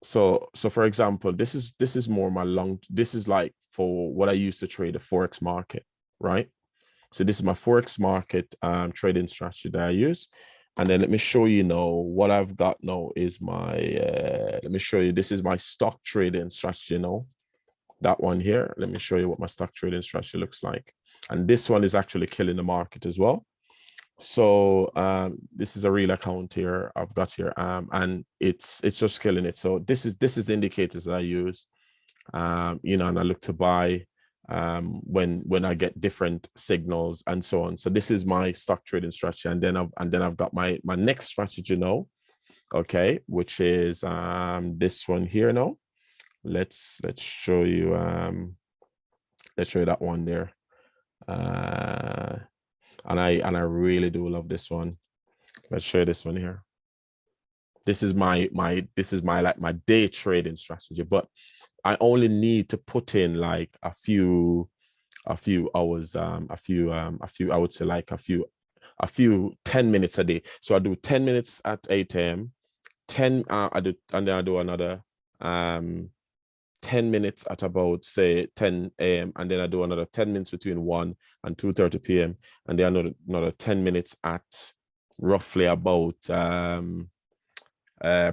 So for example, this is more my this is like for what I used to trade the Forex market, right? So this is my Forex market trading strategy that I use. And then let me show you now what I've got now is my, let me show you, this is my stock trading strategy now. That one here, let me show you what my stock trading strategy looks like. And this one is actually killing the market as well. So this is a real account here I've got here, and it's just killing it. So this is the indicators that I use, you know, and I look to buy when I get different signals and so on. So this is my stock trading strategy, and then I've got my next strategy now, okay, which is this one here now. Let's show you that one there. And I really do love this one. Let's show you this one here. This is my like my day trading strategy, but I only need to put in like a few hours, I would say like a few 10 minutes a day. So I do 10 minutes at 8 a.m. 10 I do, and then I do another 10 minutes at about say 10 a.m. and then I do another 10 minutes between 1 and 2:30 p.m. and then another 10 minutes at roughly about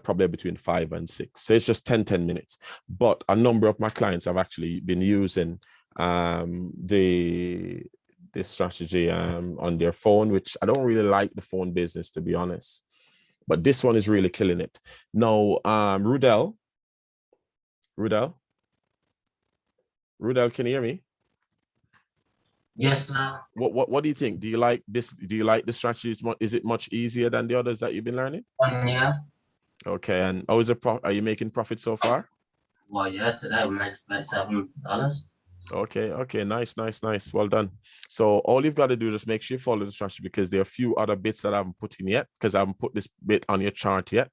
probably between 5 and 6. So it's just 10 minutes. But a number of my clients have actually been using this strategy on their phone, which I don't really like the phone business, to be honest. But this one is really killing it. Now, Rudel, can you hear me? Yes, sir. What do you think? Do you like this? Do you like the strategy? Is it much easier than the others that you've been learning? Yeah. Okay, and how is it? Are you making profit so far? Well, yeah, today we made $7. Okay, nice. Well done. So all you've got to do is just make sure you follow the strategy, because there are a few other bits that I haven't put in yet, because I haven't put this bit on your chart yet.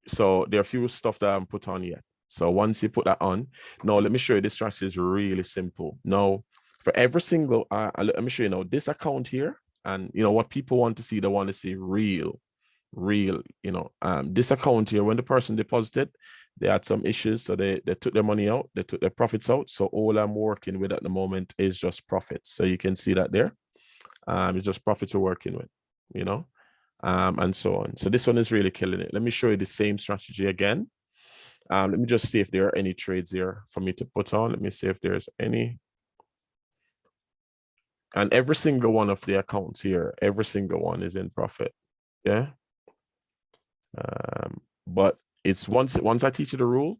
So there are a few stuff that I haven't put on yet. So once you put that on, now let me show you, this strategy is really simple. Now, for every single, let me show you now this account here, and you know what people want to see, they want to see real, you know, this account here, when the person deposited, they had some issues, so they took their money out, they took their profits out. So all I'm working with at the moment is just profits. So you can see that there, it's just profits we're working with, you know, and so on. So this one is really killing it. Let me show you the same strategy again. Let me just see if there are any trades here for me to put on. Let me see if there's any. And every single one of the accounts here, every single one is in profit. Yeah. But it's once I teach you the rule,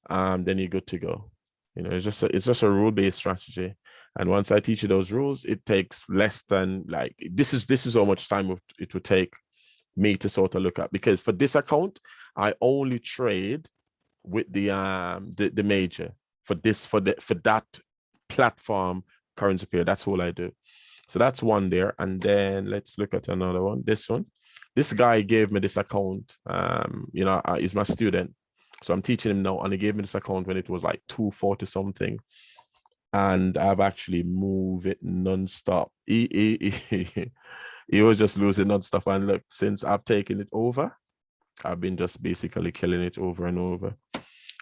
then you're good to go. You know, it's just a rule-based strategy. And once I teach you those rules, it takes less than like this is how much time it would take me to sort of look at, because for this account, I only trade with the major for that platform currency pair. That's all I do. So that's one there. And then let's look at another one. This one. This guy gave me this account. You know, he's my student. So I'm teaching him now, and he gave me this account when it was like 240 something. And I've actually moved it nonstop. He was just losing nonstop. And look, since I've taken it over, I've been just basically killing it over and over.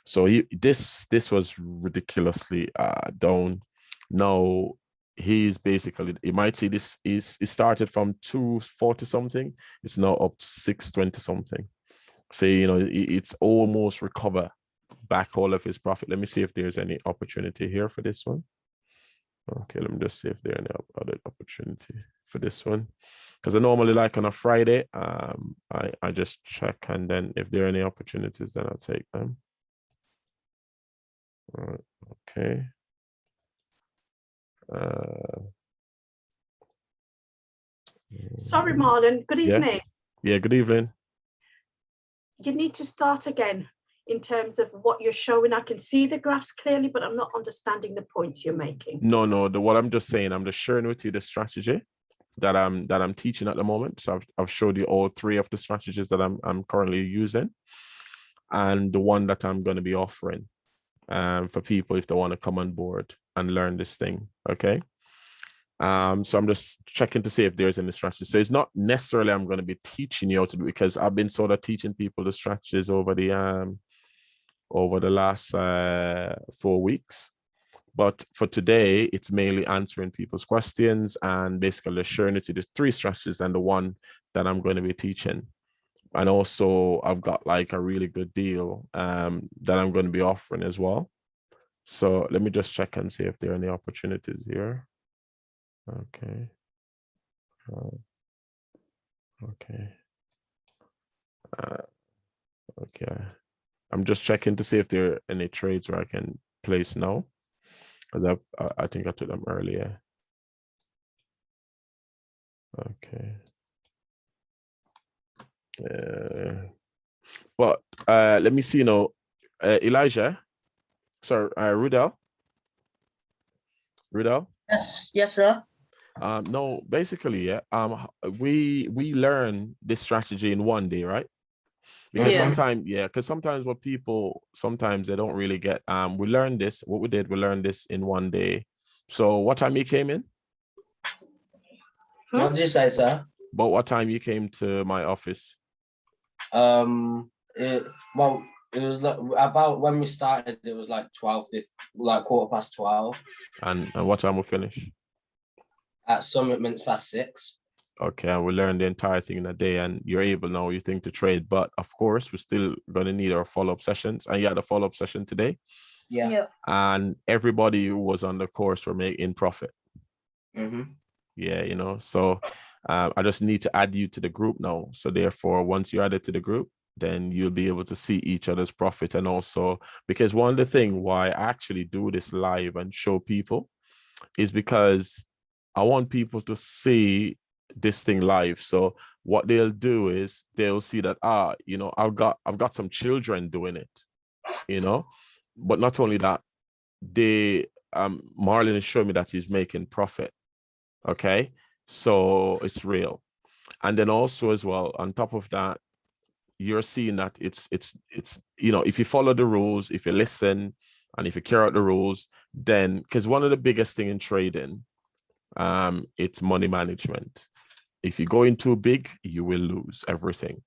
So this was ridiculously down. Now he's basically, you might see this is it started from 240 something. It's now up to 620 something. So you know it's almost recover back all of his profit. Let me see if there's any opportunity here for this one. Okay, let me just see if there's any other opportunity for this one, because I normally, like on a Friday, I just check, and then if there are any opportunities, then I'll take them. All right, okay. Sorry, Marlon. Good evening. Yeah, good evening. You need to start again in terms of what you're showing. I can see the graphs clearly, but I'm not understanding the points you're making. No, what I'm just saying, I'm just sharing with you the strategy that I'm teaching at the moment. So I've showed you all three of the strategies that I'm currently using, and the one that I'm going to be offering for people if they want to come on board and learn this thing. Okay. So I'm just checking to see if there's any strategy. So it's not necessarily I'm going to be teaching you how to do it, because I've been sort of teaching people the strategies over the over the last 4 weeks. But for today, it's mainly answering people's questions and basically sharing it to the 3 strategies and the one that I'm going to be teaching. And also I've got like a really good deal that I'm going to be offering as well. So let me just check and see if there are any opportunities here. Okay. Okay. Okay. I'm just checking to see if there are any trades where I can place now, because I think I took them earlier. Okay. But let me see now. Elijah, sorry, Rudel. Yes, sir. No, basically, yeah. We learn this strategy in one day, right? Because sometimes what people sometimes they don't really get. We learned this. What we did, we learned this in one day. So what time you came in? What did you say, sir? But what time you came to my office? It was like about when we started, it was like 12:50, like 12:15. And what time we finish? At some it meant past 6. Okay, and we learned the entire thing in a day, and you're able now, you think, to trade. But of course, we're still gonna need our follow-up sessions. And you had a follow-up session today. Yeah. And everybody who was on the course were making profit. Mm-hmm. Yeah, you know. So I just need to add you to the group now. So therefore, once you're added to the group, then you'll be able to see each other's profit. And also, because one of the things why I actually do this live and show people is because I want people to see this thing live. So what they'll do is they'll see that, you know, I've got some children doing it, you know. But not only that, Marlon is showing me that he's making profit. Okay, so it's real. And then also as well, on top of that, you're seeing that it's you know, if you follow the rules, if you listen, and if you carry out the rules, then, because one of the biggest thing in trading, it's money management. If you go in too big, you will lose everything.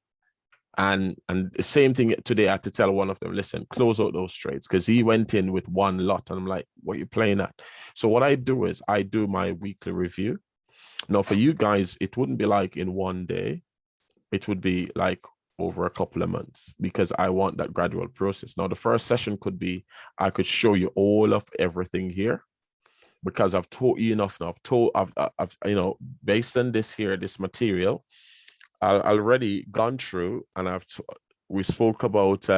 And the same thing today, I had to tell one of them, listen, close out those trades, because he went in with one lot and I'm like, what are you playing at? So what I do is I do my weekly review. Now for you guys, it wouldn't be like in one day, it would be like over a couple of months, because I want that gradual process. Now the first session could be, I could show you all of everything here, because I've taught you enough now. I've you know, based on this here, this material, I've already gone through, and we spoke about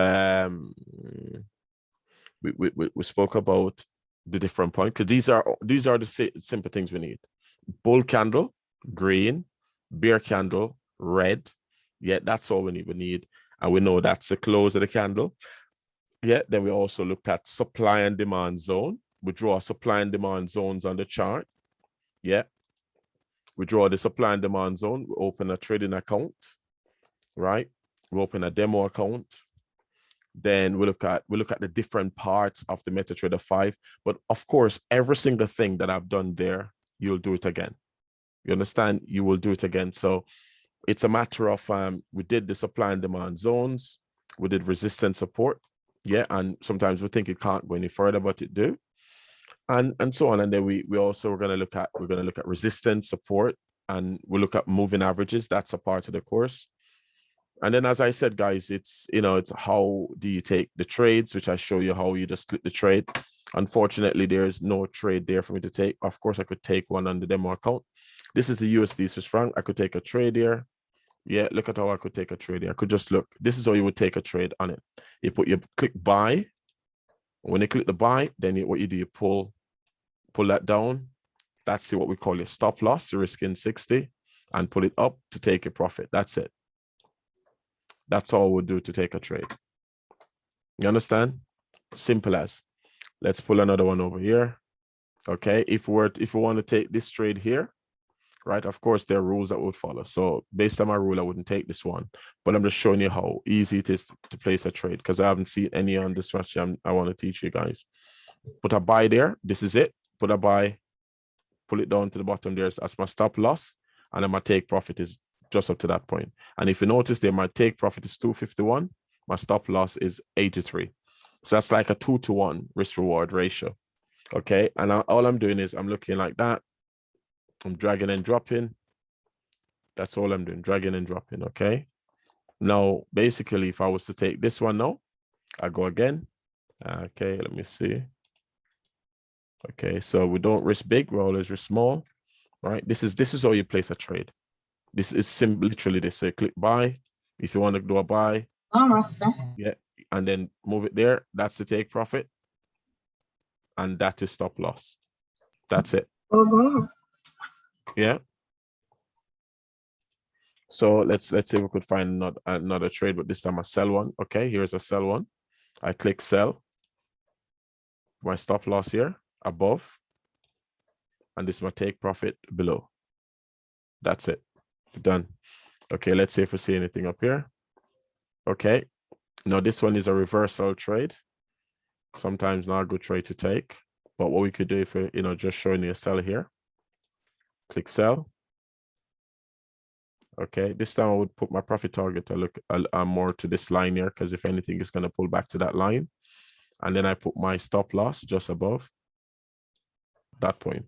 we spoke about the different points, because these are the simple things we need: bull candle, green; bear candle, red. Yeah, that's all we need. And we know that's the close of the candle. Yeah, then we also looked at supply and demand zone. We draw supply and demand zones on the chart. Yeah. We draw the supply and demand zone. We open a trading account, right? We open a demo account. Then we look at the different parts of the MetaTrader 5. But of course, every single thing that I've done there, you'll do it again. You understand? You will do it again. So it's a matter of we did the supply and demand zones. We did resistance support. Yeah, and sometimes we think it can't go any further, but it do. And so on. And then we also we're gonna look at resistance, support, and we'll look at moving averages. That's a part of the course. And then, as I said, guys, it's, you know, it's how do you take the trades, which I show you how you just click the trade. Unfortunately, there's no trade there for me to take. Of course, I could take one on the demo account. This is the USD Swiss franc. I could take a trade here. Yeah, look at how I could take a trade here. I could just look. This is how you would take a trade on it. You click buy. When you click the buy, then what you do, you pull that down. That's what we call your stop loss. You're risking 60, and pull it up to take a profit. That's it. That's all we'll do to take a trade. You understand? Simple as. Let's pull another one over here. Okay, if we want to take this trade here, right? Of course, there are rules that we'll follow. So based on my rule, I wouldn't take this one, but I'm just showing you how easy it is to place a trade, because I haven't seen any on the strategy I want to teach you guys. Put a buy there. This is it. Put a buy, pull it down to the bottom there. That's my stop loss, and then my take profit is just up to that point. And if you notice there, my take profit is 251. My stop loss is 83. So that's like a 2-to-1 risk reward ratio. Okay. And all I'm doing is I'm looking like that. I'm dragging and dropping. That's all I'm doing, dragging and dropping. Okay. Now, basically, if I was to take this one now, I go again. Okay, let me see. Okay, so we don't risk big, we always risk small, right? This is how you place a trade. This is literally this. So click buy. If you want to do a buy, yeah, and then move it there. That's the take profit, and that is stop loss. That's it. Yeah. So let's say we could find another trade, but this time I sell one. Okay, here's a sell one. I click sell. My stop loss here above, and this is my take profit below. That's it. Done. Okay, let's see if we see anything up here. Okay. Now this one is a reversal trade. Sometimes not a good trade to take. But what we could do if we, just showing you a sell here. Click sell. Okay, this time I would put my profit target to look more to this line here, because if anything, it's going to pull back to that line. And then I put my stop loss just above that point.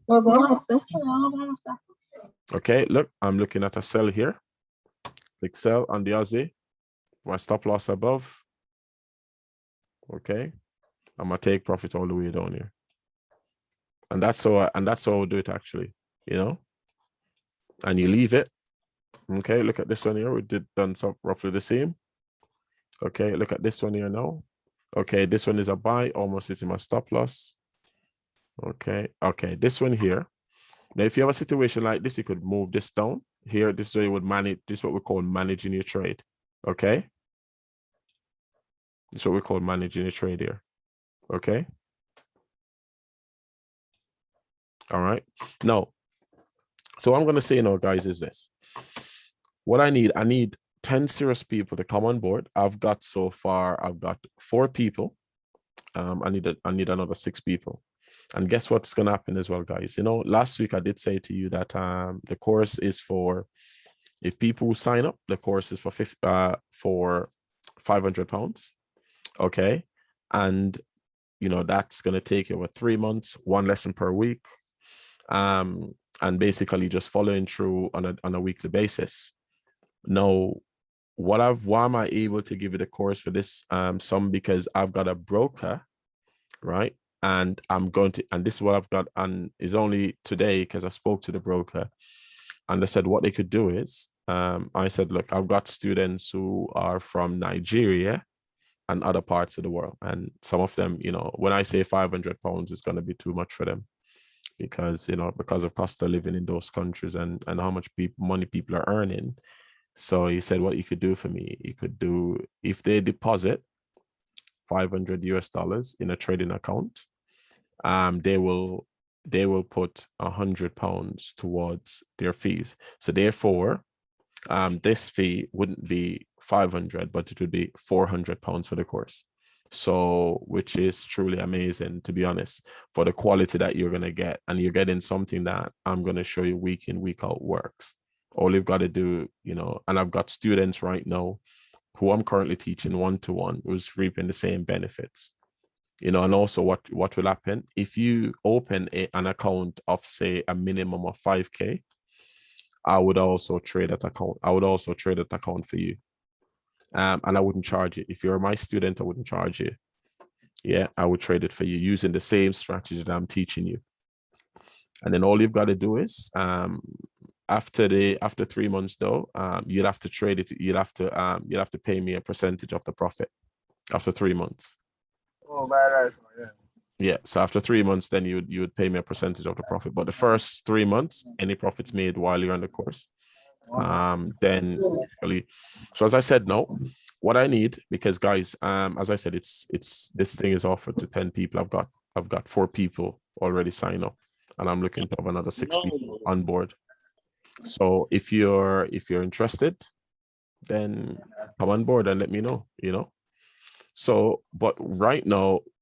Okay, look, I'm looking at a sell here. Click sell on the Aussie. My stop loss above. Okay, I'm gonna take profit all the way down here. And that's how I'll do it actually, and you leave it. Okay, look at this one here. We done some roughly the same. Okay, look at this one here now. Okay, this one is a buy, almost hitting my stop loss. Okay, this one here. Now, if you have a situation like this, you could move this down here. This is where you would manage. This is what we call managing your trade. Okay, this is what we call managing your trade here. Okay. All right. Now, so what I'm going to say now, guys, is this. What I need 10 serious people to come on board. I've got 4 people. I need another 6 people. And guess what's going to happen as well, guys? Last week I did say to you that the course is for, if people sign up, the course is for £500. Okay. And, that's going to take you over 3 months, 1 lesson per week. And basically just following through on a weekly basis. Now, why am I able to give you the course for this sum? Because I've got a broker, right? And this is what I've got, and is only today because I spoke to the broker, and they said what they could do is, I said, look, I've got students who are from Nigeria and other parts of the world, and some of them, when I say £500, it's going to be too much for them, because of cost of living in those countries and how much money people are earning. So he said, what you could do for me, you could do, if they deposit $500 in a trading account, they will put £100 towards their fees. So therefore, this fee wouldn't be 500, but it would be £400 for the course. So, which is truly amazing, to be honest, for the quality that you're going to get. And you're getting something that I'm going to show you week in, week out works. All you've got to do, and I've got students right now who I'm currently teaching 1-to-1 who's reaping the same benefits. And also what will happen if you open an account of, say, a minimum of 5K, I would also trade that account. I would also trade that account for you. And I wouldn't charge you. If you're my student, I wouldn't charge you. Yeah, I would trade it for you using the same strategy that I'm teaching you. And then all you've got to do is, after 3 months though, you'll have to trade it. You'll have to pay me a percentage of the profit after 3 months. Oh, right. Yeah. So after 3 months, then you would pay me a percentage of the profit. But the first 3 months, any profits made while you're on the course, then basically. So as I said, no, what I need, because guys, as I said, it's this thing is offered to 10 people. I've got 4 people already signed up, and I'm looking to have another 6 people on board. So if you're interested, then come on board and let me know, So, but right now,